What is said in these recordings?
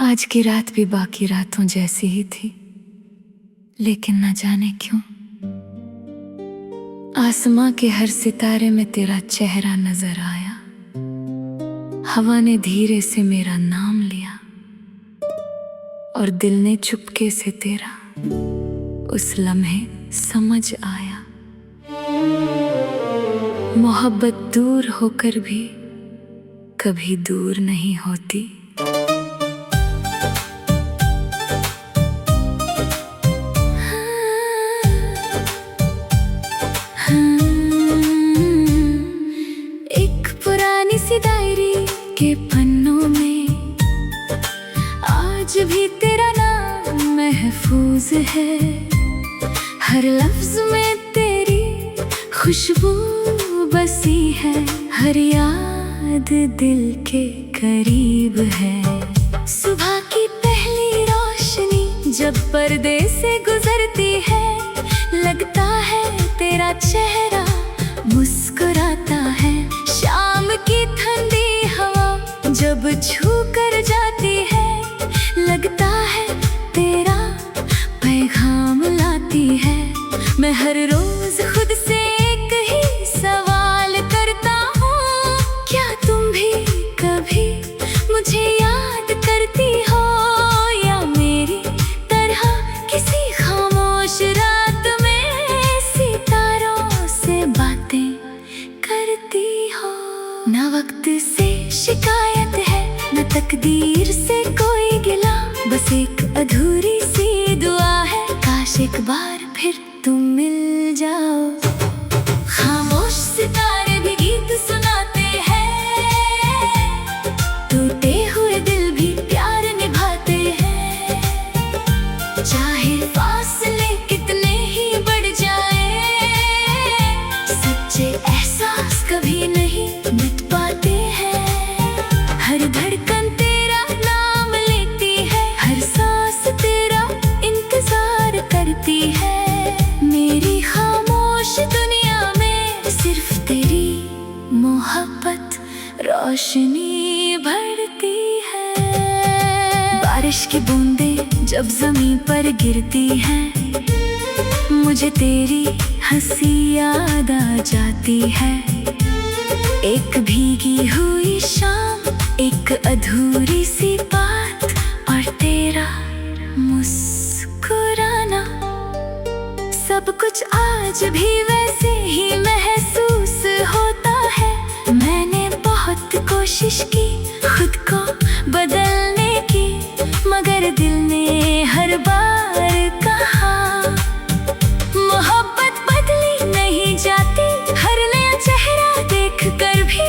आज की रात भी बाकी रातों जैसी ही थी, लेकिन न जाने क्यों आसमां के हर सितारे में तेरा चेहरा नजर आया। हवा ने धीरे से मेरा नाम लिया और दिल ने चुपके से तेरा उस लम्हे समझ आया। मोहब्बत दूर होकर भी कभी दूर नहीं होती। एक पुरानी सी डायरी के पन्नों में आज भी तेरा नाम महफूज है। हर लफ्ज में तेरी खुशबू बसी है, हर याद दिल के करीब है। सुबह की पहली रोशनी जब पर्दे से गुजरती है, लगता है तेरा चेहरा मुस्कुराता है। शाम की ठंडी हवा जब छू कर जाती है, लगता है तेरा पैगाम लाती है। मैं हर रोज खुद से एक ही सवाल करता हूँ, क्या तुम भी कभी मुझे याद करती हो, या मेरी तरह किसी खामोश रात में सितारों से बातें करती हो। ना वक्त से शिकायत है, न तकदीर से कोई गिला, बस एक अधूरी सी दुआ है, काश एक बार फिर तुम मिल जाओ। खामोश सितारे भी गीत सुनाते हैं, टूटे हुए दिल भी प्यार निभाते हैं। चाहे फासले कितने ही बढ़ जाए, सच्चे एहसास कभी नहीं मिट पाते हैं। हर धड़कन तेरा नाम लेती है, हर सांस तेरा इंतजार करती है। मेरी खामोश दुनिया में सिर्फ तेरी मोहब्बत रोशनी भरती है। बारिश की बूंदें जब ज़मीन पर गिरती हैं, मुझे तेरी हंसी याद आ जाती है। एक भीगी हुई शाम, एक अधूरी सी बात, और तेरा मुस्कुराना। सब कुछ आज भी वैसे ही महसूस होता है। मैंने बहुत कोशिश की खुद को बदलने की, मगर दिल ने हर बार कहा मोहब्बत बदली नहीं जाती। हर नया चेहरा देख कर भी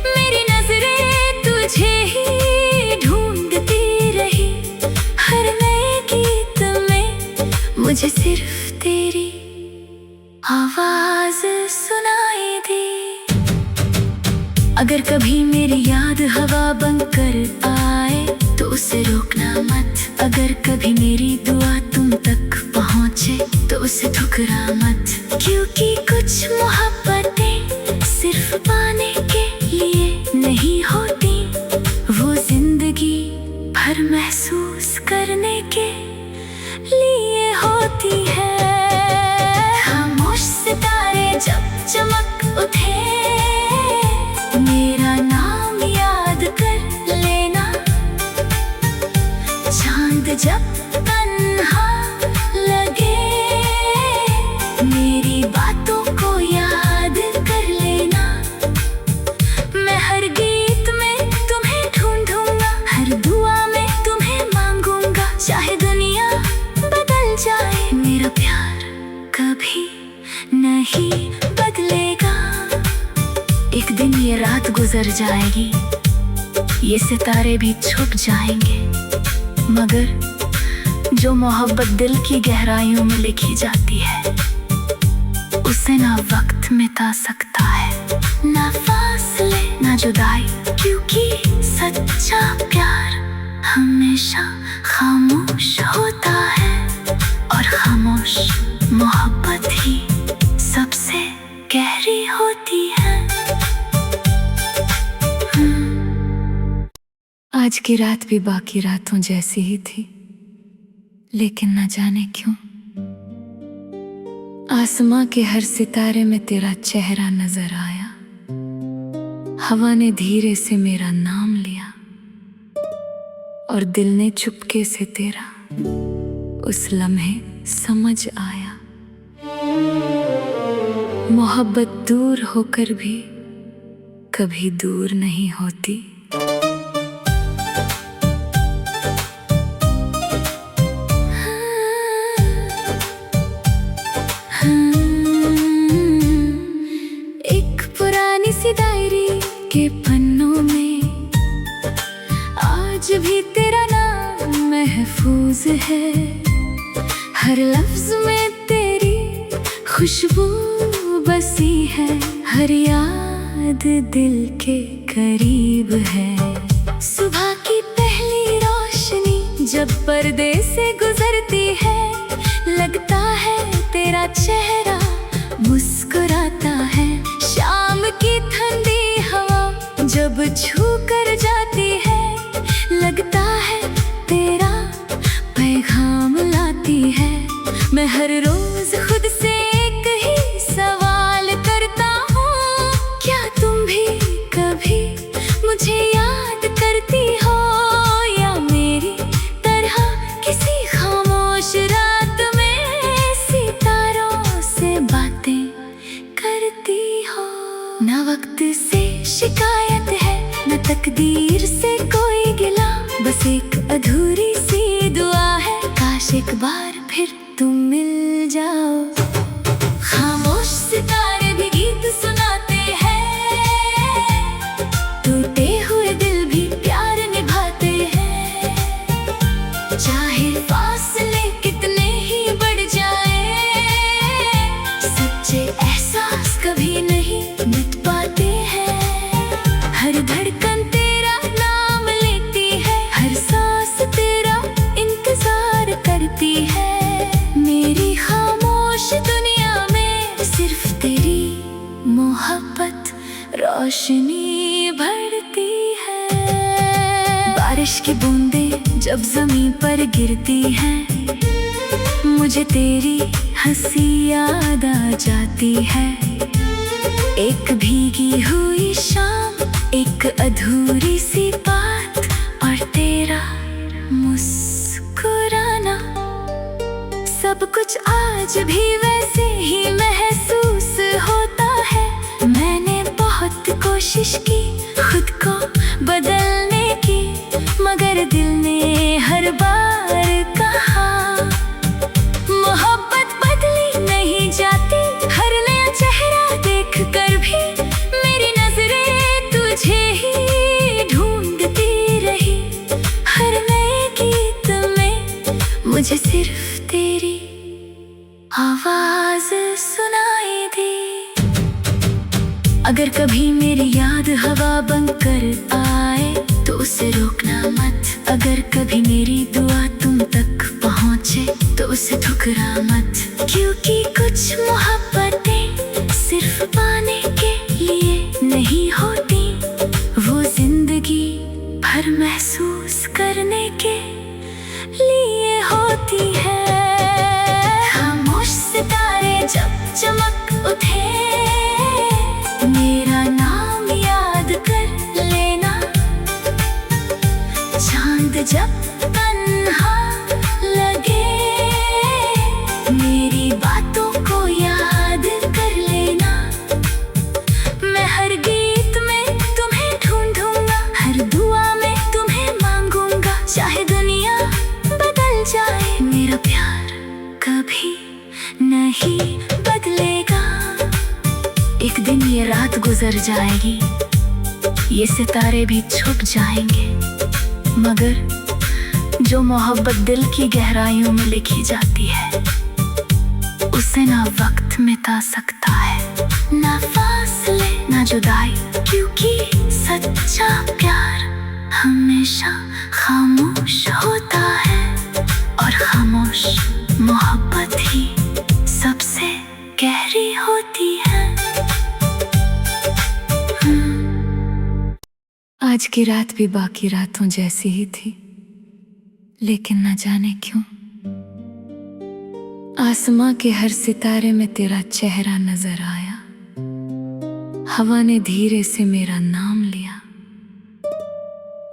मेरी नजरें तुझे ही ढूंढती रही। हर नए गीत में मुझे सिर्फ तेरी आवाज सुनाई दी। अगर कभी मेरी याद हवा बनकर आए तो उसे रोकना मत। अगर कभी मेरी दुआ तुम तक पहुँचे तो उसे ठुकरा मत, क्योंकि कुछ मोहब्बतें सिर्फ पाने के लिए नहीं होती, वो जिंदगी भर महसूस करने के लिए होती है। खामोश सितारे जब चमक उठे, मेरा नाम याद कर लेना। चांद जब तन्हा लगे, मेरी बातों को याद कर लेना। मैं हर गीत में तुम्हें ढूंढूंगा, हर दुआ में तुम्हें मांगूंगा। चाहे दुनिया बदल जाए, मेरा प्यार कभी नहीं बदलेगा। एक दिन ये रात गुजर जाएगी, ये सितारे भी छुप जाएंगे, मगर जो मोहब्बत दिल की गहराइयों में लिखी जाती है, उसे ना वक्त मिटा सकता है, ना फासले ना जुदाई, क्योंकि सच्चा प्यार हमेशा खामोश होता है, और खामोश मोहब्बत ही सबसे गहरी होती है। आज की रात भी बाकी रातों जैसी ही थी, लेकिन न जाने क्यों आसमां के हर सितारे में तेरा चेहरा नजर आया। हवा ने धीरे से मेरा नाम लिया और दिल ने चुपके से तेरा उस लम्हे समझ आया। मोहब्बत दूर होकर भी कभी दूर नहीं होती। एक पुरानी सी डायरी के पन्नों में आज भी तेरा नाम महफूज है। हर लफ्ज में तेरी खुशबू बसी है, हर याद दिल के करीब है। सुबह की पहली रोशनी जब पर्दे से गुजरती है, लगता है तेरा चेहरा मुस्कुराता है। शाम की ठंडी हवा जब छू कर जाती है, लगता है तेरा पैगाम लाती है। मैं हर रोज खुद से एक ही सवाल करता हूँ, क्या तुम भी कभी मुझे याद करती हो, या मेरी तरह किसी खामोश रात में सितारों से बातें करती हो। ना वक्त से शिकायत है, न तकदीर से कोई गिला, बस एक अधूरी सी दुआ है, काश एक बार फिर तुम मिल जाओ। खामोश सितारे भी गीत सुनाते हैं, टूटे हुए दिल भी प्यार निभाते हैं। चाहे फासले कितने ही बढ़ जाए, सच्चे एहसास कभी नहीं मिट पाते हैं। हर धड़कन तेरा नाम लेती है, हर सांस तेरा इंतजार करती है। मेरी खामोश दुनिया में सिर्फ तेरी मोहब्बत रोशनी भरती है। बारिश की बूंदें जब जमीन पर गिरती हैं, मुझे तेरी हंसी याद आ जाती है। एक भीगी हुई शाम, एक अधूरी सी बात, और तेरा मुस्कुराना, सब कुछ आज भी वैसे ही महसूस होता है। मैंने बहुत कोशिश की खुद को बदलने की, मगर दिल ने हर बार कहा मोहब्बत बदली नहीं जाती। हर नया चेहरा देख कर भी मेरी नजरें तुझे ही ढूंढती रही। हर नए गीत में मुझे सिर्फ तेरी आवाज सुनाई दी। अगर कभी मेरी याद हवा बनकर आए तो उसे रोकना मत। अगर कभी मेरी दुआ तुम तक पहुँचे तो उसे ठुकरा मत, क्योंकि कुछ मोहब्बतें सिर्फ पाने के लिए नहीं होती, वो जिंदगी भर महसूस करने के लिए होती है। खामोश सितारे जब चमक उठे, मेरा नाम याद कर लेना। चांद जब तन्हा लगे, मेरी बातों को याद कर लेना। मैं हर गीत में तुम्हें ढूंढूंगा, हर दुआ में तुम्हें मांगूंगा। चाहे दुनिया बदल जाए, मेरा प्यार कभी नहीं बदलेगा। एक दिन ये रात गुजर जाएगी, ये सितारे भी छुप जाएंगे, मगर जो मोहब्बत दिल की गहराइयों में लिखी जाती है, उसे ना वक्त मिटा सकता है, ना फासले ना जुदाई, क्योंकि सच्चा प्यार हमेशा खामोश होता है, और खामोश मोहब्बत ही सबसे गहरी होती है। आज की रात भी बाकी रातों जैसी ही थी, लेकिन न जाने क्यों आसमां के हर सितारे में तेरा चेहरा नजर आया। हवा ने धीरे से मेरा नाम लिया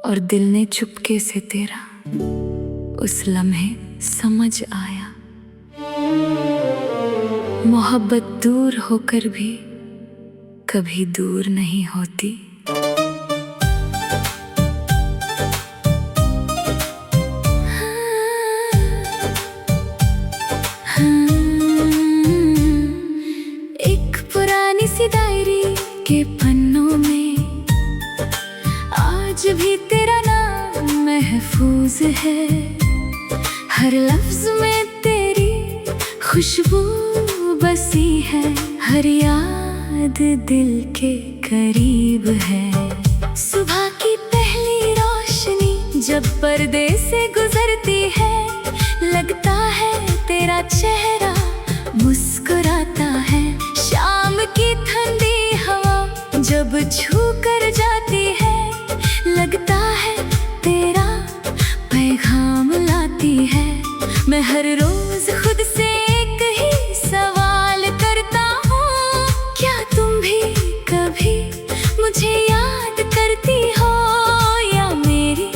और दिल ने चुपके से तेरा उस लम्हे समझ आया। मोहब्बत दूर होकर भी कभी दूर नहीं होती। एक पुरानी सी डायरी के पन्नों में आज भी तेरा नाम महफूज है। हर लफ्ज में तेरी खुशबू बसी है, हर याद दिल के करीब है। सुबह की पहली रोशनी जब पर्दे से गुजरती है, लगता है तेरा चेहरा मुस्कुराता है। शाम की ठंडी हवा जब छू कर जाती है, लगता है तेरा पैगाम लाती है। मैं हर रोज खुद से एक ही सवाल करता हूँ, क्या तुम भी कभी मुझे याद करती हो, या मेरी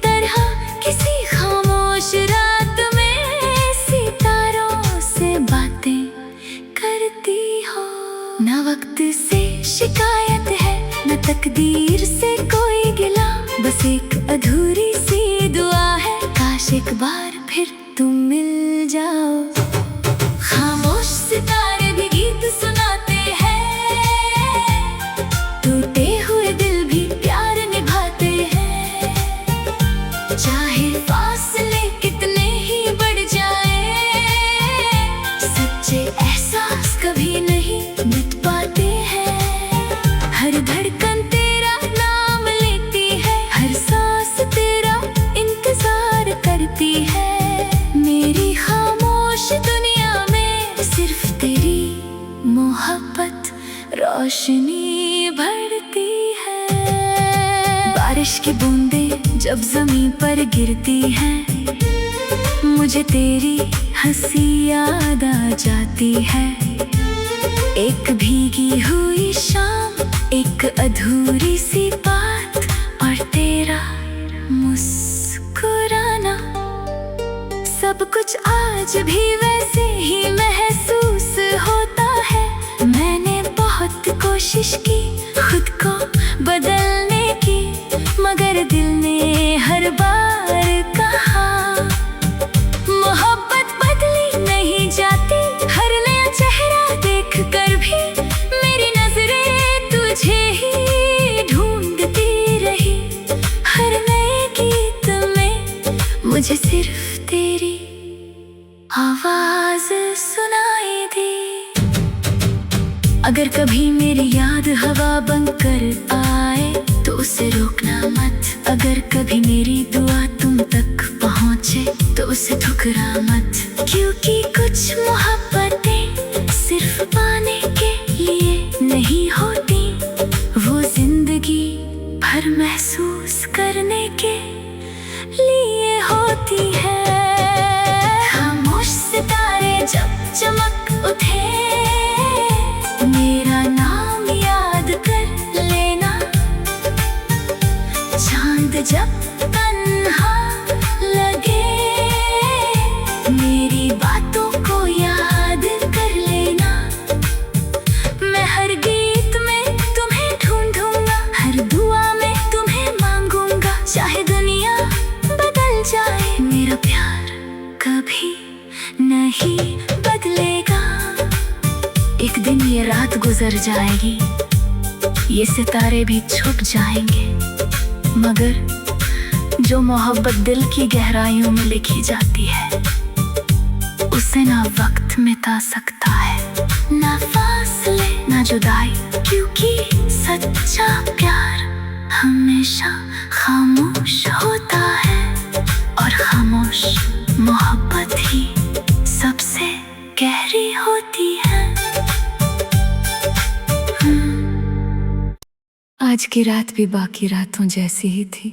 तरह किसी खामोश रात में सितारों से बातें करती हो। न वक्त से शिकायत है, न तकदीर से कोई गिला, बस एक अधूरी सी दुआ है, काश एक बार फिर तुम मिल जाओ। खामोश सितारे भी गीत सुनाते हैं, टूटे हुए दिल भी प्यार निभाते हैं। चाहे फासले कितने ही बढ़ जाए, सच्चे एहसास कभी नहीं मिट पाते हैं। हर धड़कन तेरा नाम लेती है, हर सांस तेरा इंतजार करती है। मेरी खामोश दुनिया में सिर्फ तेरी मोहब्बत रोशनी भरती है। बारिश की बूंदें जब जमीन पर गिरती हैं, मुझे तेरी हंसी याद आ जाती है। एक भीगी हुई शाम, एक अधूरी सी बात, और तेरा मुस्कुराना। सब कुछ आज भी वैसे ही महसूस होता है। मैंने बहुत कोशिश की खुद को बदलने की, मगर दिल ने हर बार कहा मोहब्बत बदली नहीं जाती। हर नया चेहरा देख कर भी मेरी नजरें तुझे ही ढूंढती रही। हर नए गीत में मुझे सिर्फ तेरी आवाज सुनाई दी। अगर कभी मेरी याद हवा बनकर आए तो उसे रोकना मत। अगर कभी मेरी दुआ तुम तक पहुँचे तो उसे ठुकरा मत, क्योंकि कुछ मोहब्बतें सिर्फ पाने के लिए नहीं होती, वो जिंदगी भर महसूस करने के लिए होती है। खामोश सितारे जब चमक उठे, मेरा नाम याद कर लेना। चांद जब तन्हा लगे, मेरी बातों को याद कर लेना। मैं हर गीत में तुम्हें ढूंढूंगा, हर दुआ में तुम्हें मांगूंगा। चाहे दुनिया बदल जाए, मेरा प्यार कभी नहीं बदलेगा। एक दिन ये रात गुजर जाएगी, ये सितारे भी छुप जाएंगे, मगर जो मोहब्बत दिल की गहराइयों में लिखी जाती है, उसे ना वक्त मिटा सकता है, ना फासले ना जुदाई, क्योंकि सच्चा प्यार हमेशा खामोश होता है, और खामोश मोहब्बत ही सबसे गहरी होती है। आज की रात भी बाकी रातों जैसी ही थी,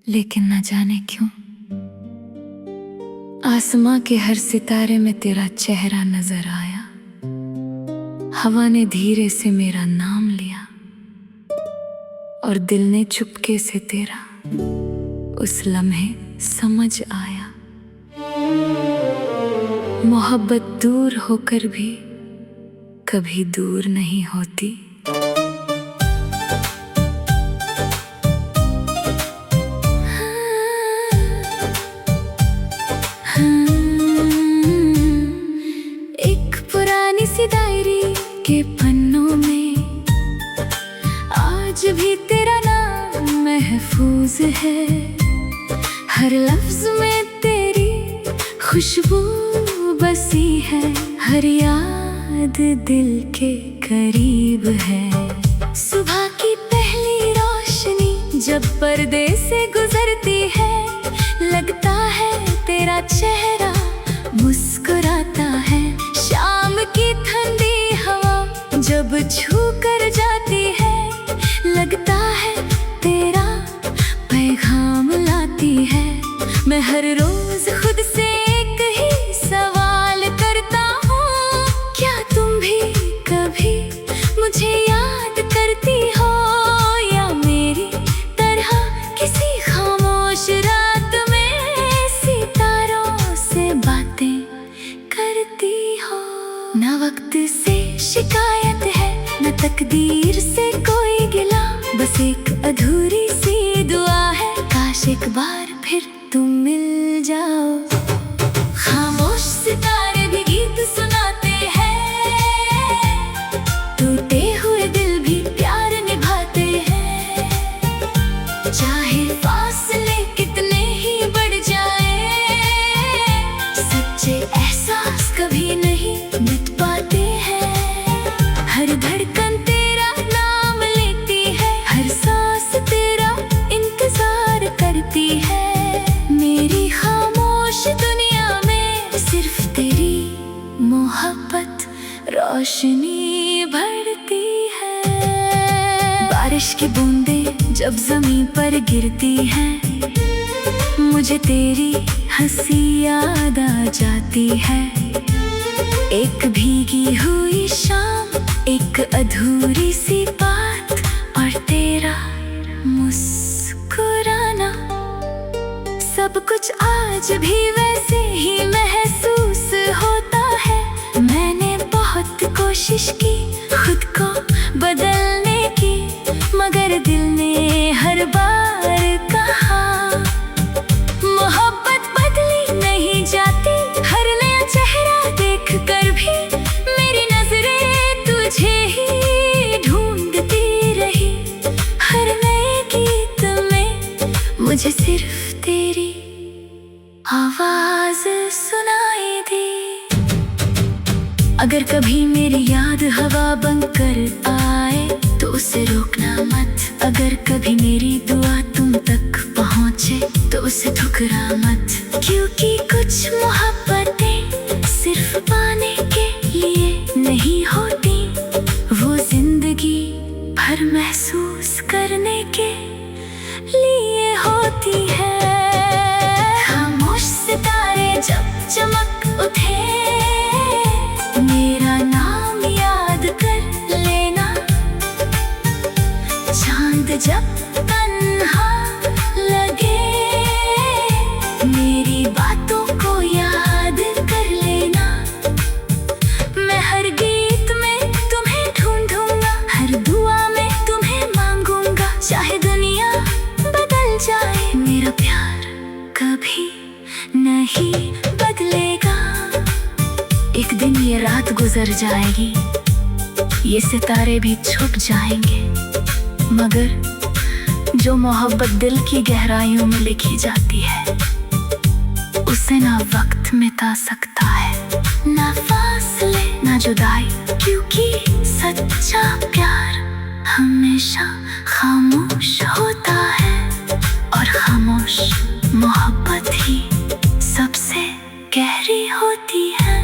लेकिन न जाने क्यों आसमां के हर सितारे में तेरा चेहरा नजर आया। हवा ने धीरे से मेरा नाम लिया और दिल ने चुपके से तेरा उस लम्हे समझ आया। मोहब्बत दूर होकर भी कभी दूर नहीं होती। एक पुरानी सी डायरी के पन्नों में आज भी तेरा नाम महफूज है। हर लफ्ज में तेरी खुशबू बसी है, हर याद दिल के करीब है। सुबह की पहली रोशनी जब पर्दे से गुजरती है, लगता है तेरा चेहरा मुस्कुराता है। शाम की ठंडी हवा जब छू कर जाती है, लगता है तेरा पैगाम लाती है। मैं हर रोज खुद से एक ही सवाल करता हूँ, क्या तुम भी कभी मुझे याद करती हो, या मेरी तरह किसी खामोश रात में सितारों से बातें करती हो। न वक्त से शिकायत है, न तकदीर से कोई गिला, बस एक अधूरी सी दुआ है, काश एक बार फिर तुम मिल जाओ। खामोश सितारे भी गीत सुनाते हैं, टूटे हुए दिल भी प्यार निभाते हैं। चाहे फासले कितने ही बढ़ जाए, सच्चे एहसास कभी नहीं मिट पाते हैं। हर धड़कन तेरा नाम लेती है, हर सांस तेरा इंतजार करती है। मेरी खामोश दुनिया में सिर्फ तेरी मोहब्बत रोशनी भरती है। बारिश की बूंदें जब जमीन पर गिरती हैं, मुझे तेरी हंसी याद आ जाती है। एक भीगी हुई शाम, एक अधूरी सी बात, और तेरा मुस्कुराना, सब कुछ आज भी वैसे ही महसूस होता है। मैंने बहुत कोशिश की खुद को बदलने की, मगर दिल ने हर बार कहा मोहब्बत बदली नहीं जाती। हर नया चेहरा देख कर भी मेरी नजरें तुझे ही ढूंढती रही। हर नए गीत में मुझे सिर्फ तेरी आवाज सुनाई दी। अगर कभी मेरी याद हवा बनकर आए तो उसे रोकना मत। अगर कभी मेरी दुआ तुम तक पहुँचे तो उसे ठुकरा मत, क्योंकि कुछ मोहब्बतें सिर्फ पाने के लिए नहीं होती, वो जिंदगी भर महसूस करने के लिए होती है। खामोश सितारे जब चमक उठे, मेरा नाम याद कर लेना। चांद जब तन्हा लगे, मेरी बातों को याद कर लेना। मैं हर गीत में तुम्हें ढूंढूंगा, हर दुआ में तुम्हें मांगूंगा। चाहे दुनिया बदल जाए, मेरा प्यार कभी नहीं बदलेगा। एक दिन ये रात गुजर जाएगी, ये सितारे भी छुप जाएंगे, मगर जो मोहब्बत दिल की गहराइयों में लिखी जाती है, उसे ना वक्त मिटा सकता है, ना फासले ना जुदाई, क्योंकि सच्चा प्यार हमेशा खामोश होता है, और खामोश मोहब्बत ही सबसे गहरी होती है।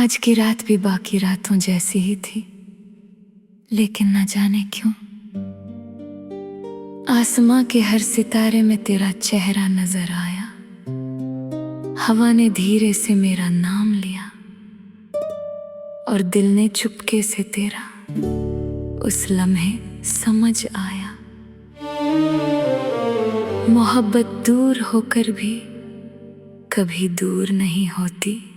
आज की रात भी बाकी रातों जैसी ही थी, लेकिन न जाने क्यों आसमां के हर सितारे में तेरा चेहरा नजर आया। हवा ने धीरे से मेरा नाम लिया और दिल ने चुपके से तेरा उस लम्हे समझ आया। मोहब्बत दूर होकर भी कभी दूर नहीं होती।